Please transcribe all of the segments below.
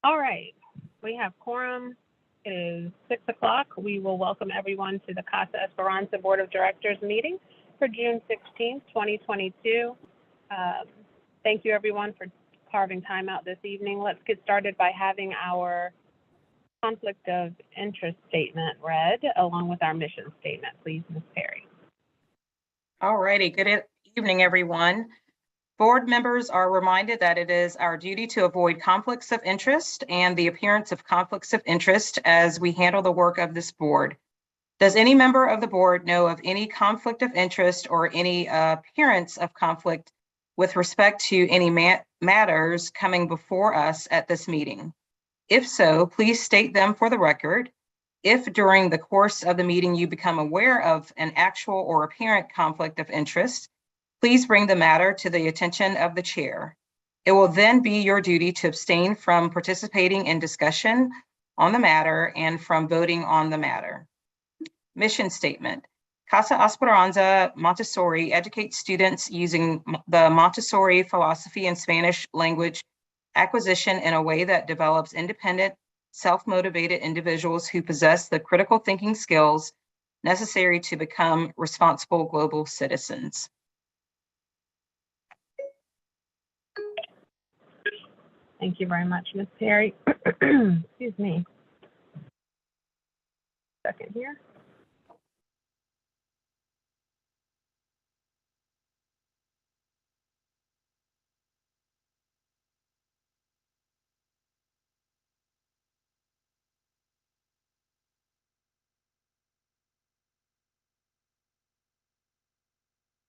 All right, we have quorum. It is 6 o'clock. We will welcome everyone to the Casa Esperanza Board of Directors meeting for June 16th, 2022. Thank you everyone for carving time out this evening. Let's get started by having our conflict of interest statement read along with our mission statement. Please, Ms. Perry. All righty, good evening, everyone. Board members are reminded that it is our duty to avoid conflicts of interest and the appearance of conflicts of interest as we handle the work of this board. Does any member of the board know of any conflict of interest or any appearance of conflict with respect to any matters coming before us at this meeting? If so, please state them for the record. If during the course of the meeting you become aware of an actual or apparent conflict of interest, please bring the matter to the attention of the chair. It will then be your duty to abstain from participating in discussion on the matter and from voting on the matter. Mission statement. Casa Esperanza Montessori educates students using the Montessori philosophy and Spanish language acquisition in a way that develops independent, self-motivated individuals who possess the critical thinking skills necessary to become responsible global citizens. Thank you very much, Ms. Perry. Excuse me. Second here.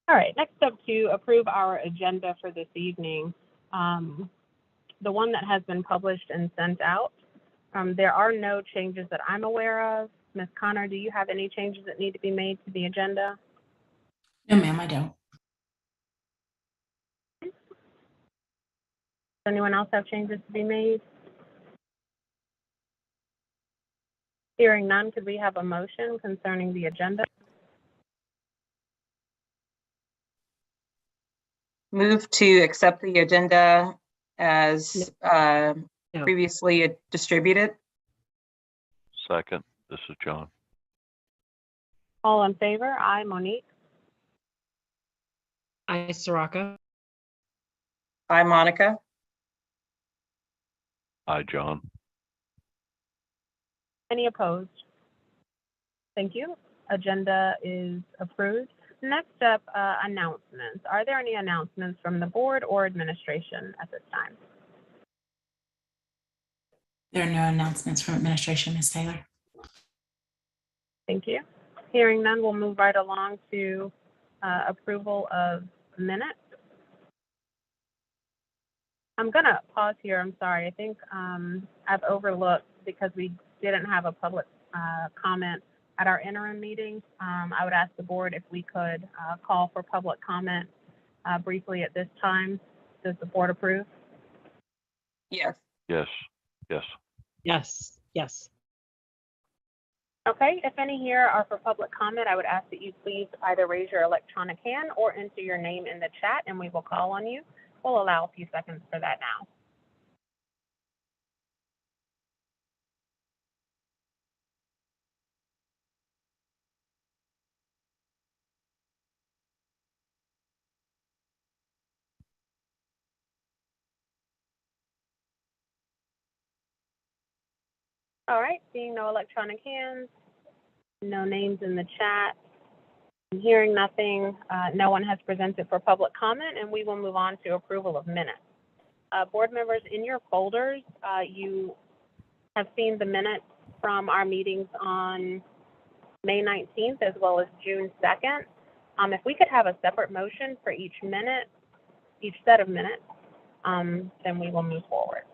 All right, next up to approve our agenda for this evening. The one that has been published and sent out. There are no changes that I'm aware of. Ms. Connor, do you have any changes that need to be made to the agenda? No, ma'am, I don't. Does anyone else have changes to be made? Hearing none, could we have a motion concerning the agenda? Move to accept the agenda as previously distributed. Second, this is John. All in favor? Aye, Monique. Aye, Soraka. Aye, Monica. Aye, John. Any opposed? Thank you. Agenda is approved. Next up, announcements. Are there any announcements from the board or administration at this time? There are no announcements from administration, Ms. Taylor. Thank you. Hearing none, we'll move right along to approval of minutes. I'm going to pause here. I'm sorry. I think I've overlooked because we didn't have a public comment at our interim meeting. I would ask the board if we could call for public comment briefly at this time. Does the board approve? Yes. Yes. Yes. Yes, yes. Okay, if any here are for public comment, I would ask that you please either raise your electronic hand or enter your name in the chat and we will call on you. We'll allow a few seconds for that now. All right, seeing no electronic hands, no names in the chat, I'm hearing nothing, no one has presented for public comment, and we will move on to approval of minutes. Board members, in your folders, you have seen the minutes from our meetings on May 19th as well as June 2nd. If we could have a separate motion for each minute, each set of minutes, then we will move forward.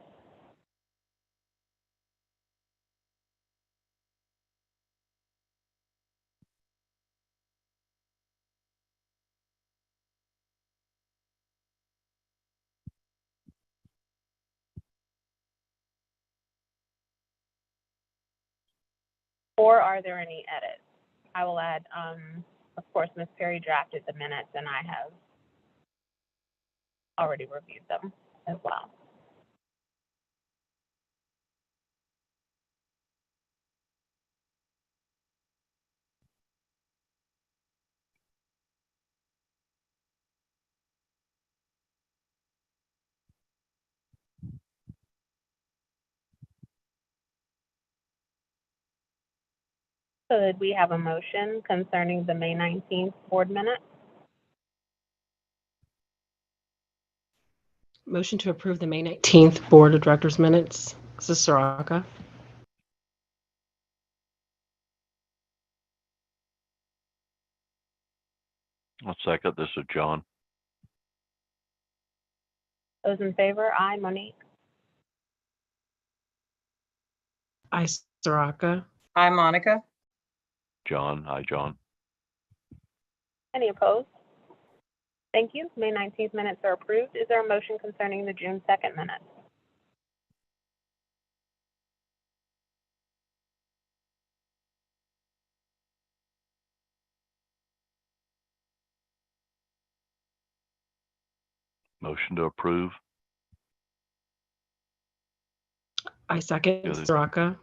Or are there any edits? I will add, of course, Ms. Perry drafted the minutes and I have already reviewed them as well. Could we have a motion concerning the May 19th board minutes? Motion to approve the May 19th Board of Directors minutes. This is Soraka. I'll second. This is John. Those in favor? Aye. Monique? I, Soraka. Hi, Monica. John. Hi, John. Any opposed? Thank you. May 19th minutes are approved. Is there a motion concerning the June 2nd minutes? Motion to approve. I second. Good. Soraka.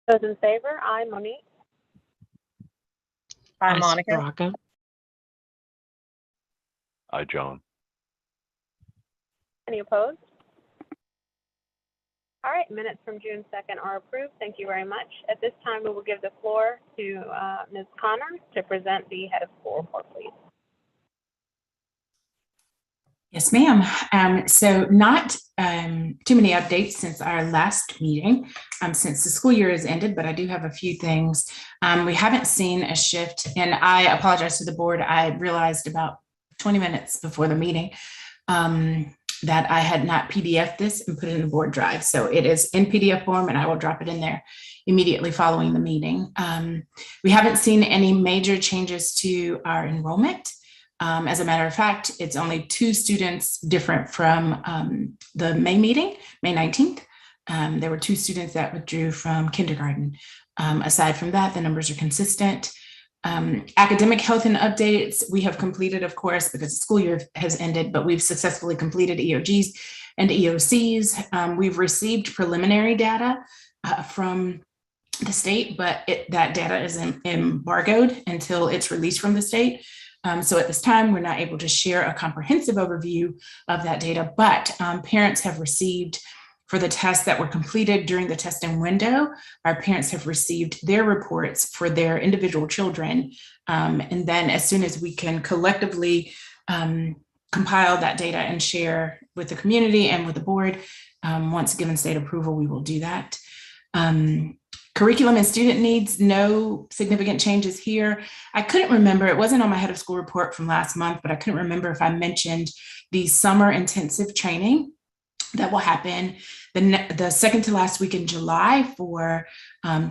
Those in favor? Aye. Monique? Hi, I, Monica. Soraka. Hi, John. Any opposed? All right, minutes from June 2nd are approved. Thank you very much. At this time, we will give the floor to Ms. Connor to present the head of school report, please. Yes, ma'am. So not too many updates since our last meeting, since the school year has ended, but I do have a few things. We haven't seen a shift, and I apologize to the board. I realized about 20 minutes before the meeting that I had not PDF'd this and put it in the board drive. So it is in PDF form, and I will drop it in there immediately following the meeting. We haven't seen any major changes to our enrollment. As a matter of fact, it's only 2 students different from the May meeting, May 19th. There were 2 students that withdrew from kindergarten. Aside from that, the numbers are consistent. Academic health and updates, we have completed, of course, because the school year has ended, but we've successfully completed EOGs and EOCs. We've received preliminary data from the state, but that data is embargoed until it's released from the state. So at this time, we're not able to share a comprehensive overview of that data, but parents have received, for the tests that were completed during the testing window, our parents have received their reports for their individual children. And then as soon as we can collectively compile that data and share with the community and with the board, once given state approval, we will do that. Curriculum and student needs, no significant changes here. I couldn't remember, it wasn't on my head of school report from last month, but I couldn't remember if I mentioned the summer intensive training that will happen the second to last week in July for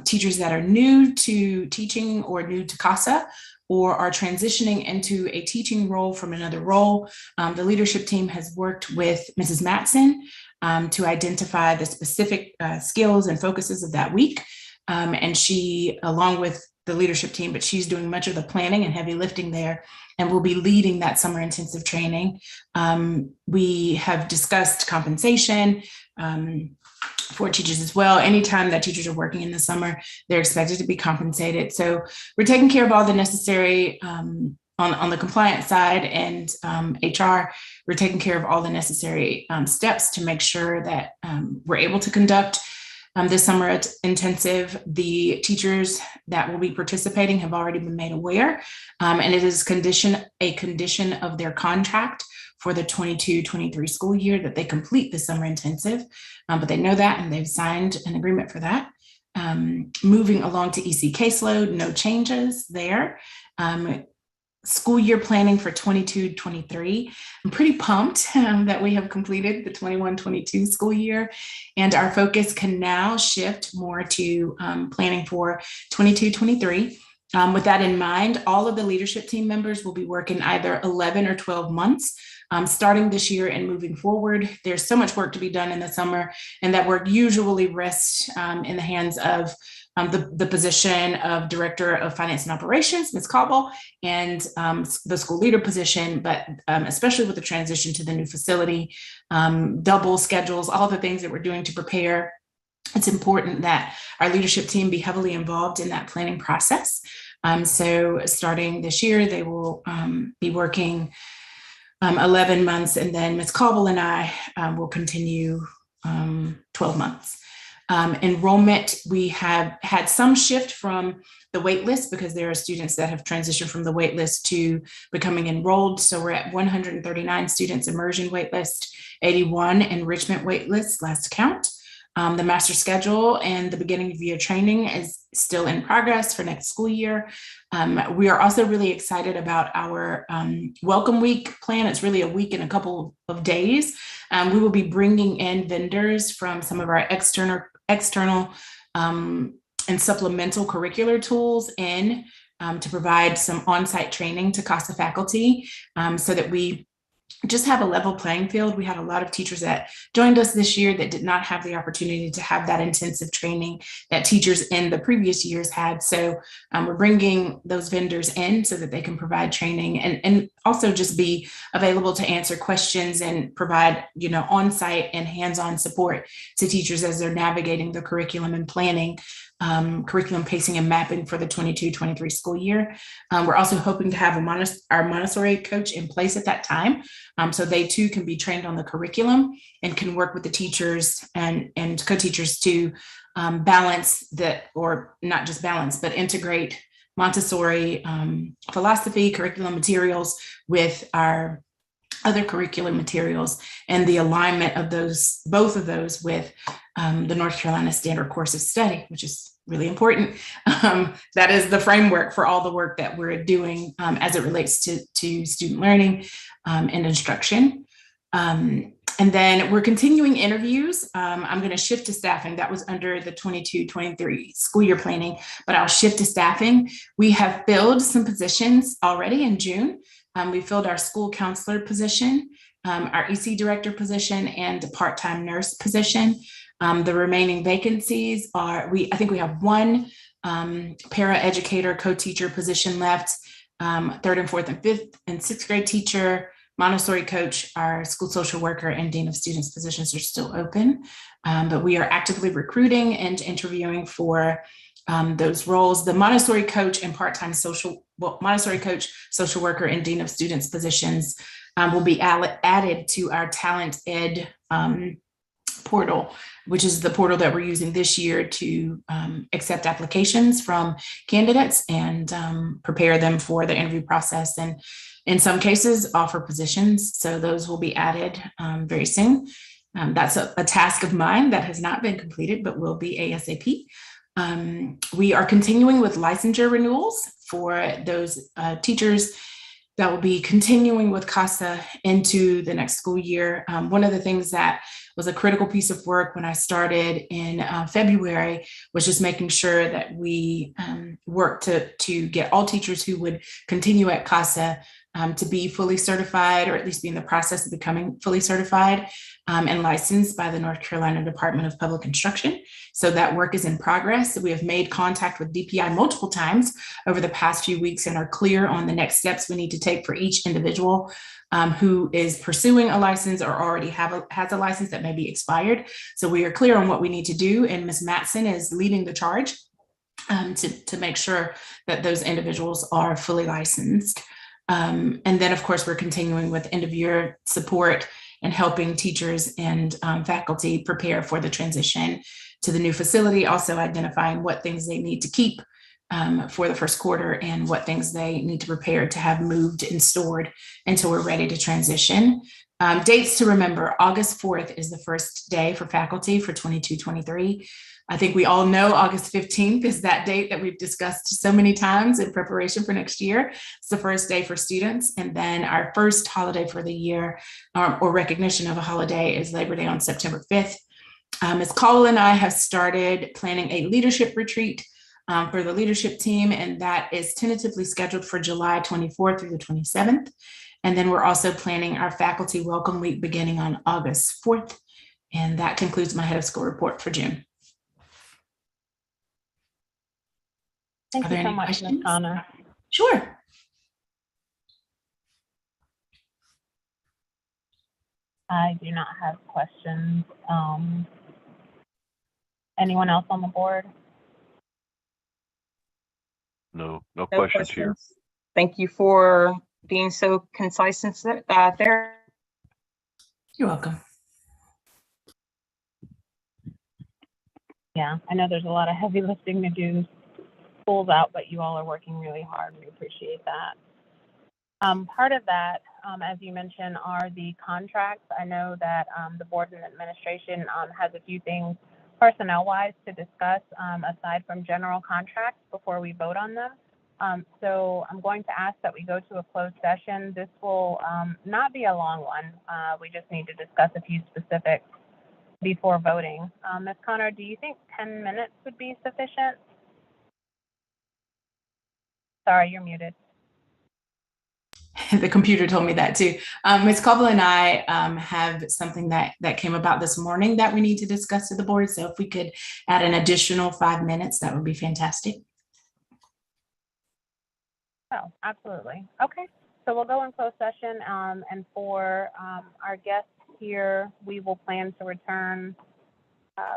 teachers that are new to teaching or new to Casa or are transitioning into a teaching role from another role. The leadership team has worked with Mrs. Matson to identify the specific skills and focuses of that week. And she, along with the leadership team, but she's doing much of the planning and heavy lifting there and will be leading that summer intensive training. We have discussed compensation for teachers as well. Anytime that teachers are working in the summer, they're expected to be compensated. So we're taking care of all the necessary on the compliance side, and HR, we're taking care of all the necessary steps to make sure that we're able to conduct this summer intensive. The teachers that will be participating have already been made aware, and it is a condition of their contract for the 22-23 school year that they complete the summer intensive, but they know that and they've signed an agreement for that. Moving along to EC caseload, no changes there. School year planning for 22-23. I'm pretty pumped that we have completed the 21-22 school year, and our focus can now shift more to planning for 22-23. With that in mind, all of the leadership team members will be working either 11 or 12 months starting this year and moving forward. There's so much work to be done in the summer, and that work usually rests in the hands of the position of Director of Finance and Operations, Ms. Cobble, and the school leader position, but especially with the transition to the new facility, double schedules, all the things that we're doing to prepare. It's important that our leadership team be heavily involved in that planning process. So starting this year, they will be working 11 months, and then Ms. Cobble and I will continue 12 months. Enrollment, we have had some shift from the wait list because there are students that have transitioned from the wait list to becoming enrolled. So we're at 139 students immersion wait list, 81 enrichment wait list, last count. The master schedule and the beginning of year training is still in progress for next school year. We are also really excited about our welcome week plan. It's really a week and a couple of days. We will be bringing in vendors from some of our external and supplemental curricular tools in to provide some on-site training to Casa faculty so that we just have a level playing field. We had a lot of teachers that joined us this year that did not have the opportunity to have that intensive training that teachers in the previous years had. So we're bringing those vendors in so that they can provide training and also just be available to answer questions and provide, on-site and hands-on support to teachers as they're navigating the curriculum and planning curriculum pacing and mapping for the 22-23 school year. We're also hoping to have our Montessori coach in place at that time. So they too can be trained on the curriculum and can work with the teachers and co-teachers to balance that, or not just balance, but integrate Montessori philosophy, curriculum materials with our other curriculum materials and the alignment of both of those with the North Carolina Standard Course of Study, which is really important. That is the framework for all the work that we're doing as it relates to student learning and instruction. And then we're continuing interviews. I'm going to shift to staffing. That was under the 22-23 school year planning, but I'll shift to staffing. We have filled some positions already in June. We filled our school counselor position, our EC director position, and a part-time nurse position. The remaining vacancies are, I think we have one para-educator co-teacher position left, third and fourth and fifth and sixth grade teacher, Montessori coach, our school social worker, and dean of students positions are still open. But we are actively recruiting and interviewing for those roles. The Montessori coach and part-time Montessori coach, social worker, and dean of students positions will be added to our talent ed portal, which is the portal that we're using this year to accept applications from candidates and prepare them for the interview process, and in some cases offer positions. So those will be added very soon. That's a task of mine that has not been completed, but will be ASAP. We are continuing with licensure renewals for those teachers that will be continuing with Casa into the next school year. One of the things that was a critical piece of work when I started in February was just making sure that we worked to get all teachers who would continue at Casa to be fully certified, or at least be in the process of becoming fully certified and licensed by the North Carolina Department of Public Instruction. So that work is in progress. We have made contact with DPI multiple times over the past few weeks and are clear on the next steps we need to take for each individual who is pursuing a license or already has a license that may be expired. So we are clear on what we need to do, and Ms. Matson is leading the charge to make sure that those individuals are fully licensed. And then, of course, we're continuing with end of year support and helping teachers and faculty prepare for the transition to the new facility, also identifying what things they need to keep for the first quarter and what things they need to prepare to have moved and stored until we're ready to transition. Dates to remember: August 4th is the first day for faculty for 22-23. I think we all know August 15th is that date that we've discussed so many times in preparation for next year. It's the first day for students. And then our first holiday for the year, or recognition of a holiday, is Labor Day on September 5th. Ms. Caldwell and I have started planning a leadership retreat for the leadership team, and that is tentatively scheduled for July 24th through the 27th. And then we're also planning our faculty welcome week beginning on August 4th. And that concludes my head of school report for June. Thank you so much, Ms. Connor. Sure. I do not have questions. Anyone else on the board? No No questions here. Thank you for being so concise and there. You're welcome. Yeah, I know there's a lot of heavy lifting to do. School's out, but you all are working really hard. We appreciate that. Part of that, as you mentioned, are the contracts. I know that the board and administration has a few things personnel-wise to discuss aside from general contracts before we vote on them. So I'm going to ask that we go to a closed session. This will not be a long one. We just need to discuss a few specifics before voting. Ms. Connor, do you think 10 minutes would be sufficient? Sorry, you're muted. The computer told me that too. Ms. Coble and I have something that came about this morning that we need to discuss to the board. So if we could add an additional 5 minutes, that would be fantastic. Oh, absolutely. Okay, so we'll go in closed session, and for our guests here, we will plan to return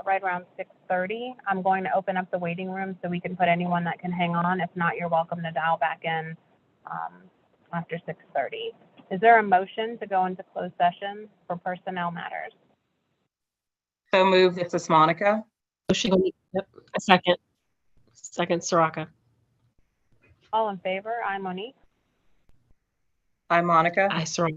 right around 6:30. I'm going to open up the waiting room so we can put anyone that can hang on. If not, you're welcome to dial back in after 6:30. Is there a motion to go into closed session for personnel matters? So moved. This is Monica. Motion. Yep. A second. Second, Soraka. All in favor? I'm Monique. Hi, Monica. Aye, Soraka.